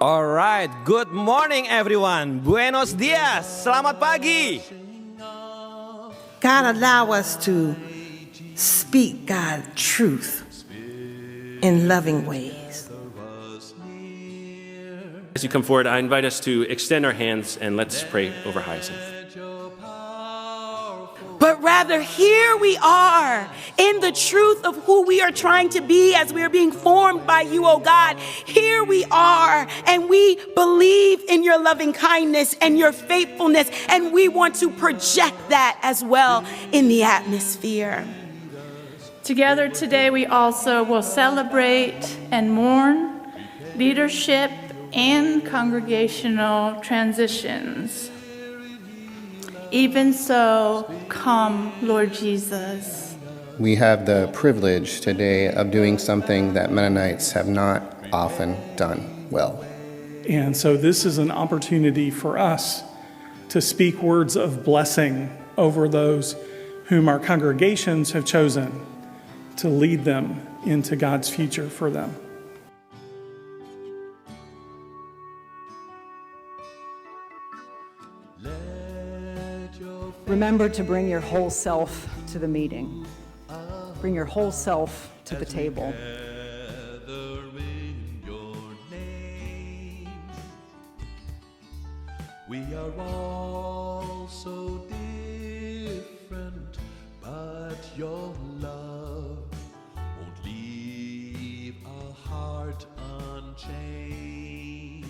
Alright, good morning everyone. Buenos dias. Selamat pagi. God, allow us to speak God's truth in loving ways. As you come forward, I invite us to extend our hands and let's pray over Hyacinth. But rather, here we are in the truth of who we are trying to be as we are being formed by you, oh God. Here we are, and we believe in your loving kindness and your faithfulness, and we want to project that as well in the atmosphere. Together today, we also will celebrate and mourn leadership and congregational transitions. Even so, come, Lord Jesus. We have the privilege today of doing something that Mennonites have not often done well. And so this is an opportunity for us to speak words of blessing over those whom our congregations have chosen to lead them into God's future for them. Remember to bring your whole self to the meeting. Bring your whole self to the table. We are all so different, but your love won't leave our heart unchanged.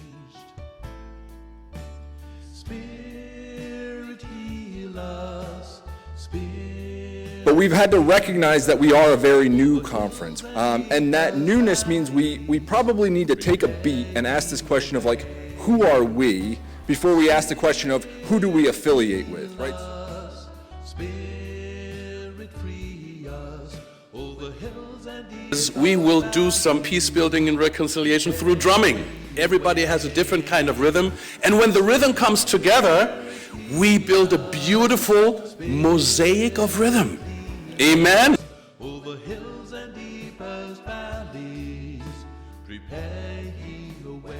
Spirit, heal us. Spirit. But we've had to recognize that we are a very new conference. And that newness means we probably need to take a beat and ask this question of like, who are we? Before we ask the question of who do we affiliate with, right? We will do some peace building and reconciliation through drumming. Everybody has a different kind of rhythm. And when the rhythm comes together, we build a beautiful mosaic of rhythm. Amen. Over hills and deepest valleys, prepare ye the way.